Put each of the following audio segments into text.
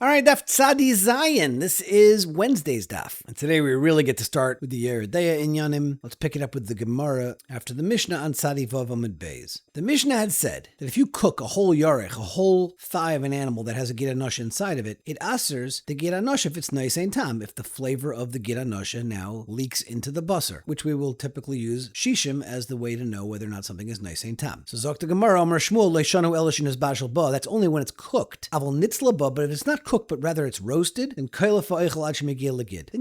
All right, Daf Tzadi Zayin. This is Wednesday's Daf. And today we really get to start with the Yeridea Inyanim. Let's pick it up with the Gemara after the Mishnah on Tzadi Vav Amud Beis. The Mishnah had said that if you cook a whole yarech, a whole thigh of an animal that has a gid anosha inside of it, it asers the gid anosha if it's nice and tam, if the flavor of the gid anosha now leaks into the basar, which we will typically use shishim as the way to know whether or not something is nice and tam. So Zok the Gemara, Amar Shmuel, Leishanu Elishin is Bashal Ba. That's only when it's cooked. Aval Nitzla Ba, but if it's not cooked, but rather it's roasted, then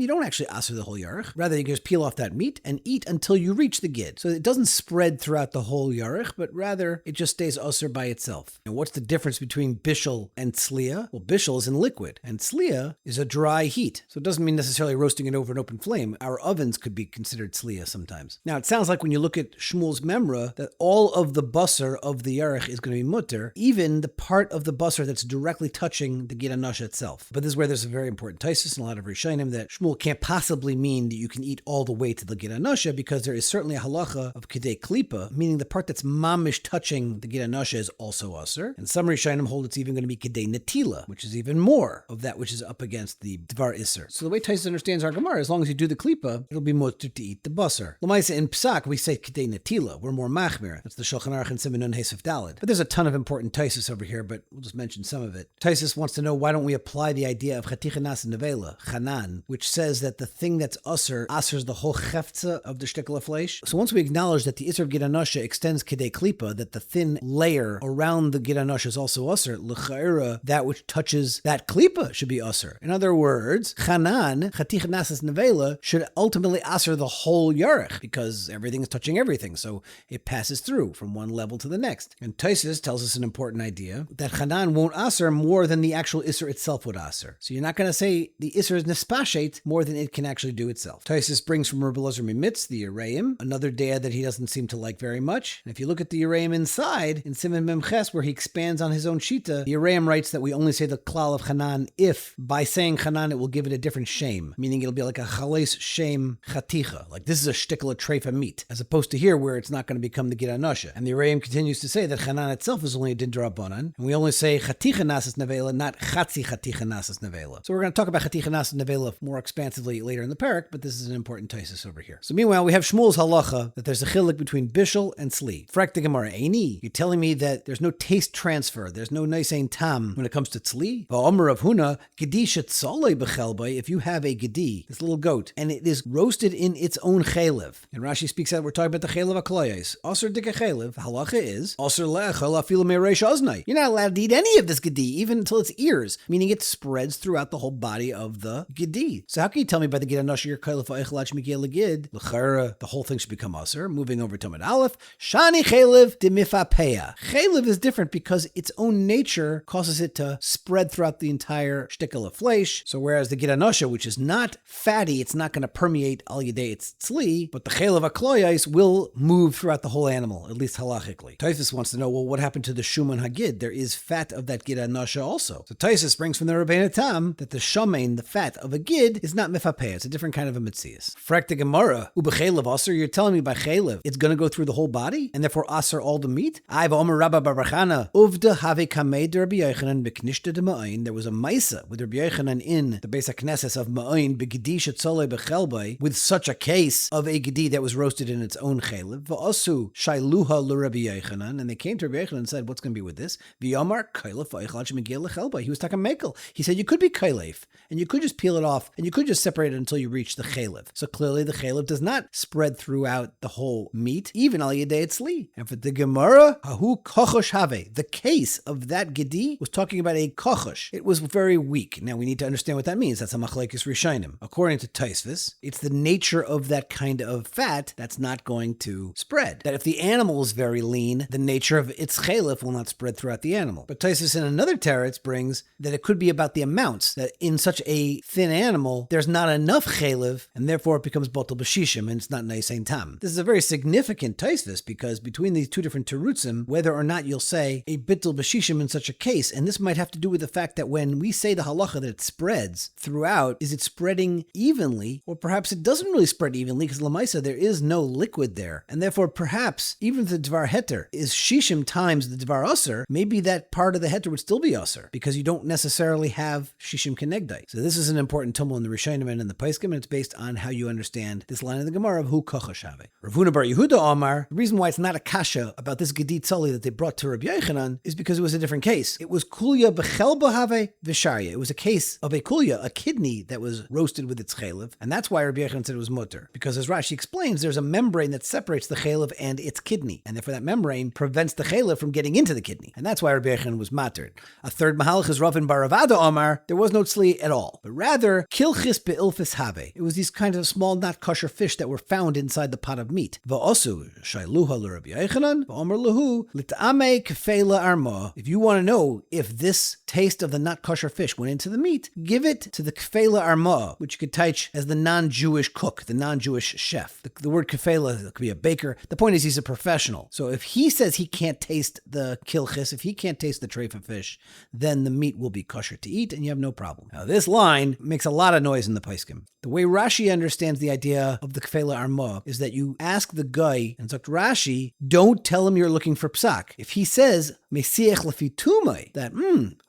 you don't actually aser the whole yarech. Rather, you can just peel off that meat and eat until you reach the gid. So it doesn't spread throughout the whole yarech, but rather it just stays aser by itself. And what's the difference between bishul and tzliya? Well, bishul is in liquid, and tzliya is a dry heat. So it doesn't mean necessarily roasting it over an open flame. Our ovens could be considered tzliya sometimes. Now, it sounds like when you look at Shmuel's memra, that all of the basar of the yarech is going to be mutter, even the part of the basar that's directly touching the gid anosha itself. But this is where there's a very important taisus and a lot of rishonim that Shmuel can't possibly mean that you can eat all the way to the gid anosha, because there is certainly a halacha of kedei klipa, meaning the part that's mamish touching the gid anosha is also aser. And some rishonim hold it's even going to be kedei netila, which is even more of that which is up against the dvar iser. So the way taisus understands our gemara, as long as you do the klipa, it'll be mutter to eat the basar. L'maisa in psak we say kedei netila. We're more machmir. That's the Shulchan Aruch and Siman Nun Hesef Daled. But there's a ton of important taisus over here, but we'll just mention some of it. Taisus wants to know, why don't we apply the idea of chaticha nas nevela, chanan, which says that the thing that's asers the whole cheftza of the shtickle of fleish. So once we acknowledge that the iser of gid anosha extends kedei klipa, that the thin layer around the gid anosha is also aser, l'chaira, that which touches that klipa should be aser. In other words, chanan, chaticha nas nevela, should ultimately aser the whole yarech, because everything is touching everything, so it passes through from one level to the next. And Taisus tells us an important idea, that chanan won't aser more than the actual iser itself would aser. So you're not going to say the iser is nespashet more than it can actually do itself. Taisus brings from Rabbi Elazar Mimitz the Yereim, another daya that he doesn't seem to like very much. And if you look at the Yereim inside, in Siman Memches, where he expands on his own shita, the Yereim writes that we only say the klal of chanan if, by saying chanan, it will give it a different shame, meaning it'll be like a chales shame chaticha, like this is a shtickle of treifa meat, as opposed to here where it's not going to become the gid anosha. And the Yereim continues to say that chanan itself is only a din drabanan, and we only say chaticha nasas nevela, not chatzi chaticha nasas nevela. So we're going to talk about chaticha nasas nevela more expansively later in the parak, but this is an important taisus over here. So meanwhile, we have Shmuel's halacha that there's a chilik between bishul and tzli. Frak the Gemara, Eini, you're telling me that there's no taste transfer, there's no nisein tam when it comes to tzli? Va'omer of Huna, gedi shetzolei bechelbei, if you have a gedi, this little goat, and it is roasted in its own chaylev. And Rashi speaks out, we're talking about the chaylev akloyes. Aser dika chaylev, halacha is, aser le'echel afilu me'reish oznai. You're not allowed to eat any of this gedi, even until its ears, meaning it spreads throughout the whole body of the gedi. So how can you tell me by the gid anosha your chaylev ha'echelach migia legid? L'chara, the whole thing should become aser. Moving over to Tamid Aleph, shani chaylev demifapeya. Chaylev is different because its own nature causes it to spread throughout the entire shtickle of fleish. So whereas the gid anosha, which is not fatty, it's not going to permeate al yedei its tzli, but the chaylev akloyais will move throughout the whole animal, at least halachically. Taisus wants to know, well, what happened to the shuman hagid? There is fat of that gid anosha also. So Taisus brings from the Rabbeinu Tam that the shamein, the fat of a gid, is not mifapeh. It's a different kind of a mitzias. Frak the Gemara, ubechelev aser, you're telling me by chelev, it's going to go through the whole body, and therefore aser all the meat? I've omer Rabba Barachana, uvda have kamei de Rabbi Yochanan beknishta de ma'ayin. There was a maisa with Rabbi Yochanan in the Beis HaKnesses of ma'ayin begedi shetzolei bechelbei, with such a case of a gedi that was roasted in its own chelev. Va'asu shailuha l'Rabbi Yochanan, and they came to Rabbi Yochanan and said, what's going to be with this? V'yamar kailef v'eichlach megil lechelbei. He was talking mekel. He said you could be kailef, and you could just peel it off, and you could just separate it until you reach the chelev. So clearly the chelev does not spread throughout the whole meat, even al yedei tzli. And for the Gemara, hahu kochosh have, the case of that gedi was talking about a kochosh. It was very weak. Now we need to understand what that means. That's a machlekes rishonim. According to Taisvis, it's the nature of that kind of fat that's not going to spread. That if the animal is very lean, the nature of its chelev will not spread throughout the animal. But Taisvis in another teretz brings that it could be about the amounts, that in such a thin animal, there's not enough chelev, and therefore it becomes botel b'shishim, and it's not nisein tam. This is a very significant taisvis, because between these two different terutzim, whether or not you'll say a bitul b'shishim in such a case, and this might have to do with the fact that when we say the halacha that it spreads throughout, is it spreading evenly, or perhaps it doesn't really spread evenly, because l'maisa there is no liquid there, and therefore perhaps even if the dvar heter is shishim times the dvar aser, maybe that part of the heter would still be aser, because you don't necessarily necessarily have shishim kenegdai. So this is an important tumul in the Rishonim and in the Paiskim, and it's based on how you understand this line of the Gemara of hu kochashave. Rav Huna bar Yehuda Omar, the reason why it's not a kasha about this gedit tzali that they brought to Rabbi Yochanan is because it was a different case. It was kulya bechel bahave v'sharya. It was a case of a kulya, a kidney that was roasted with its chaylev, and that's why Rabbi Yochanan said it was mutter. Because as Rashi explains, there's a membrane that separates the chaylev and its kidney, and therefore that membrane prevents the chaylev from getting into the kidney, and that's why Rabbi Yochanan was mattered. A third mahalach is Ravin bar Ravada Omar. There was no tzli at all, but rather kilchis be'ilfis have. It was these kinds of small, not kosher fish that were found inside the pot of meat. Va'osu shailuha l'Rabbi Yochanan va'omer lahu l'ta'ame kefela arma. If you want to know if this taste of the not kosher fish went into the meat, give it to the kefela arma, which you could teach as the non-Jewish cook, the non-Jewish chef. The word kefela could be a baker. The point is he's a professional. So if he says he can't taste the kilchis, if he can't taste the treifa fish, then the meat will be kosher to eat and you have no problem. Now this line makes a lot of noise in the Paiskim. The way Rashi understands the idea of the kefela arma is that you ask the guy, and Dr. Rashi, don't tell him you're looking for psak. If he says, mesiech lefi tumai, that,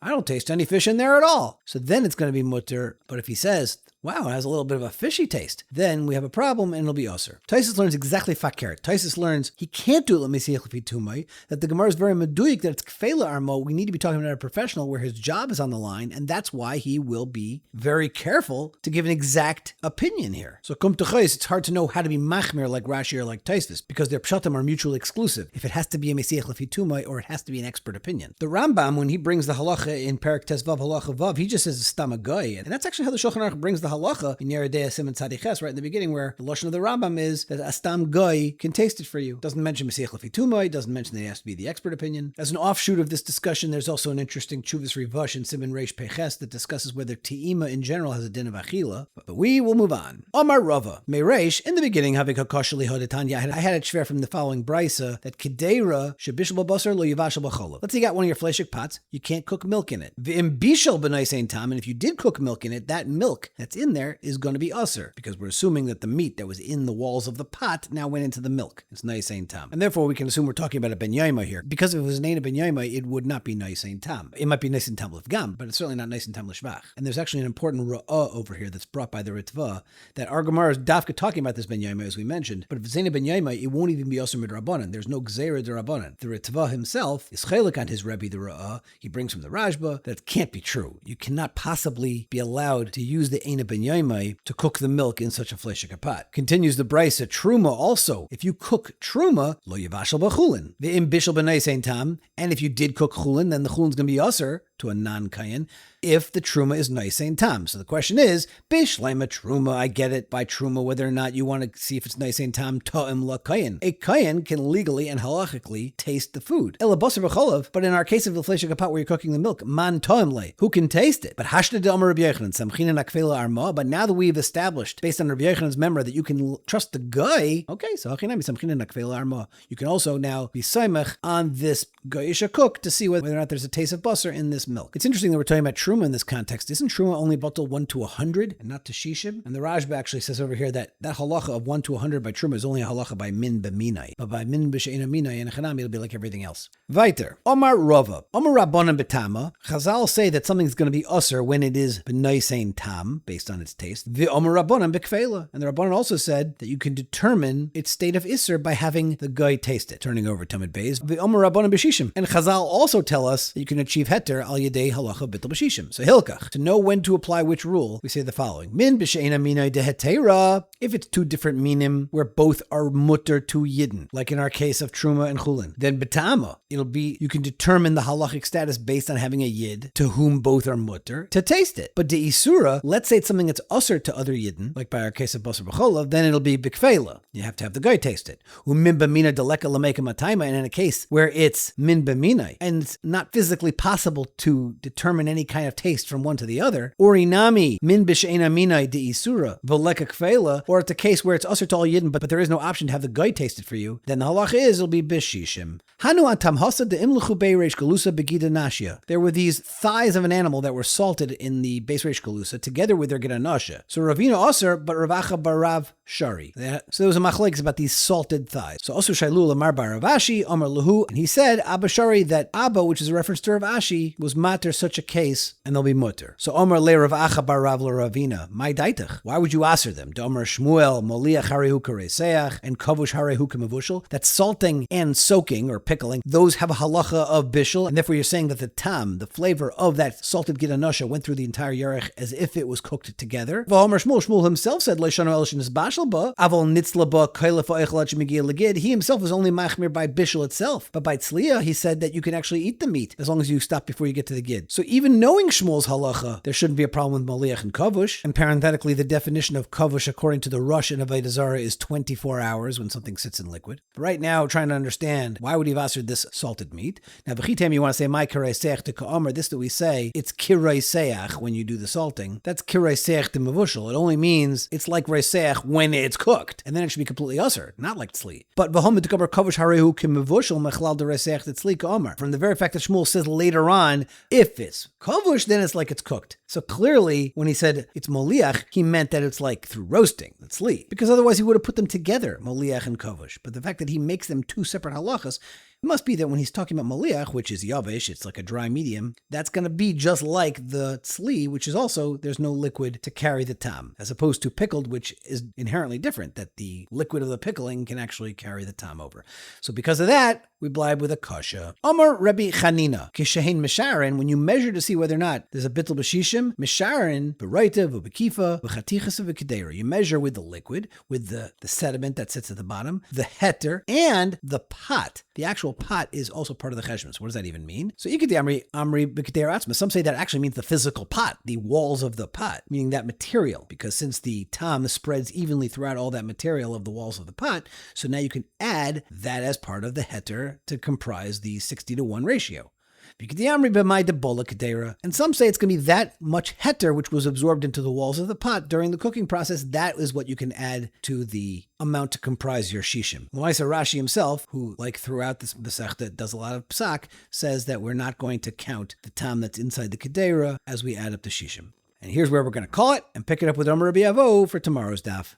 I don't taste any fish in there at all, so then it's going to be mutter. But if he says, wow, it has a little bit of a fishy taste, then we have a problem and it'll be usher. Taisus learns exactly fakir. Taisus learns he can't do it l'mesiach lefi tumai, that the Gemara is very meduyik, that it's kefela arma. We need to be talking about a professional where his job is on the line, and that's why he will be very careful to give an exact opinion here. So kum t'chayis, it's hard to know how to be machmir like Rashi or like Taisus, because their pshatim are mutually exclusive. If it has to be a mesiach lefi tumai or it has to be an expert opinion. The Rambam, when he brings the halacha in Perek Tezvav halacha vav, he just says a stam goy, and that's actually how the Shulchan Aruch brings the halacha in Yeridei Simon Tzadiches, right in the beginning, where the lashon of the Rambam is that a stam goy can taste it for you. Doesn't mention mesiach lefi tumai, doesn't mention that it has to be the expert opinion. As an offshoot of this discussion, there's also an interesting Chuvas Rivash in Simon Reish Peches that discusses whether te'ima in general has a din of achila, but we will move on. Omar Rava, Meireish, in the beginning, havik hakoshali hodetanya, I had it shver from the following brisa, that kedera shebishal babasar lo yivashal b'cholav. Let's say you got one of your fleshik pots, you can't cook milk in it. V'im bishal b'naisein tam, and if you did cook milk in it, that milk that's in there is going to be usser, because we're assuming that the meat that was in the walls of the pot now went into the milk. It's naisein tam. And therefore we can assume we're talking about a ben yaima here. Because if it was an ben yaima, it would not be naisein tam. It might be naisein tam l'fgam, but it's certainly not naisein tam l'shvach. And there's actually an important ra'ah over here that's brought by the Ritva, that our Gemara is dafka talking about this ben yaima, as we mentioned, but if it's ben yaima, it won't even be usser midrabanan. There's no gzeira derabanan. The Ritva himself is chelik on his Rebbe, the ra'ah. He brings from the Rashba that it can't be true. You cannot possibly be allowed to use the Eina ben yaima to cook the milk in such a fleshik pot. Continues the brisa, truma also. If you cook truma, lo yivashal b'chulin. Ve'im bishal b'naisein tam. And if you did cook chulin, then the chulin's going to be usser to a non-kayan if the truma is naisein tam. So the question is, bishlaima truma, I get it by truma, whether or not you want to see if it's naisein tam ta'im la kayan. A kayan can legally and halachically taste the food. Ela basar b'cholav, but in our case of the fleshik pot where you're cooking the milk, man ta'im le, who can taste it? But hashna de amar Rabbi Yochanan, samchina nakfela arma, but now that we've established, based on Rabbi Yochanan's memory, that you can trust the guy, okay, so hachinami samchina nakfela arma. You can also now be saimach on this goyisha cook to see whether or not there's a taste of basar in this milk. It's interesting that we're talking about truma in this context. Isn't truma only bottle 1 to 100 and not to shishim? And the Rashba actually says over here that halacha of 1 to 100 by truma is only a halacha by min b'minai. But by min b'she'ena minai and chanami, it'll be like everything else. Weiter. Omar Rava. Omar Rabbanan betama. Chazal say that something's going to be usser when it is b'naisein tam, based on its taste. The Omar Rabbanan b'kfela. And the Rabbanan also said that you can determine its state of isser by having the guy taste it. Turning over Tamid Beis. The Omar Rabbanan b'shishim. And Chazal also tell us that you can achieve heter al yedei halacha bittul b'shishim. So hilkach, to know when to apply which rule, we say the following: min b'she'ena minai dehetera. If it's two different minim where both are mutter to yidden, like in our case of truma and chulin, then betama, it'll be you can determine the halachic status based on having a yid to whom both are mutter to taste it. But de isura, let's say it's something that's usher to other yidden, like by our case of basar b'cholav, then it'll be b'kfela. You have to have the guy taste it. Umin b'mina deleka lameka matayma, and in a case where it's min b'minai and it's not physically possible to determine any kind of taste from one to the other, or inami min b'she'ena minai de isura v'leka kfela, or it's a case where it's usher to all yidden, but there is no option to have the guy taste it for you, then the halacha is it'll be b'shishim. Hanu atam hasa de imluchu beireish galusa begida nashia. There were these thighs of an animal that were salted in the beis reish galusa together with their gida nashia. So Ravina usher, but Ravacha barav shari. So there was a machlekes about these salted thighs. So also Shailul Amar bar Rav Ashi Amar Lahu, and he said Abba Shari, that Abba, which is a reference to Rav Ashi, was matter such a case, and they'll be mutter. So Omer le Rav Acha bar Rav Ravina, my daitach. Why would you aser them? Omer Shmuel moliach harehu kareseach and kavush harehu kamavushal. That's salting and soaking or pickling. Those have a halacha of bishul, and therefore you're saying that the tam, the flavor of that salted gidanasha, went through the entire yarech as if it was cooked together. Shmuel himself said, he himself was only machmir by bishul itself, but by tzliya he said that you can actually eat the meat as long as you stop before you get to the gid. So even knowing Shmuel's halacha, there shouldn't be a problem with moliach and kavush. And parenthetically, the definition of kavush according to the Rosh in Avodah Zarah is 24 hours when something sits in liquid. But right now, trying to understand why would he have asked this salted meat. Now, v'chitem, you want to say my kirei seach to ka'omer. This that we say it's kirei seach when you do the salting. That's kirei seach to mavushal. It only means it's like reseach when it's cooked, and then it should be completely usher, not like tzli. But v'hom t'kaber kavush harehu k'mavushal mechlal de reseach tzli ka'omer. From the very fact that Shmuel says later on, if it's kavush, then it's like it's cooked. So clearly, when he said it's moliach, he meant that it's like through roasting, the tzli, because otherwise he would have put them together, moliach and kavush. But the fact that he makes them two separate halachas, it must be that when he's talking about moliach, which is yavish, it's like a dry medium, that's going to be just like the tzli, which is also, there's no liquid to carry the tam, as opposed to pickled, which is inherently different, that the liquid of the pickling can actually carry the tam over. So because of that, we blibe with a kasha. Amar Rabbi Chanina, kishahin misharin, when you measure to see whether or not there's a bittul b'shishim, misharin, b'roita, v'bekifa, v'chatichas, v'kedera. You measure with the liquid, with the sediment that sits at the bottom, the heter, and the pot. The actual pot is also part of the cheshbon. So what does that even mean? So ikati amri b'kedera atzma. Some say that actually means the physical pot, the walls of the pot, meaning that material, because since the tam spreads evenly throughout all that material of the walls of the pot, so now you can add that as part of the heter to comprise the 60-to-1 ratio. And some say it's going to be that much heter which was absorbed into the walls of the pot during the cooking process. That is what you can add to the amount to comprise your shishim. L'maisa Rashi himself, who like throughout this Masechta does a lot of psak, says that we're not going to count the tam that's inside the kedera as we add up the shishim. And here's where we're going to call it and pick it up with Amar Rabbi Avo for tomorrow's daf.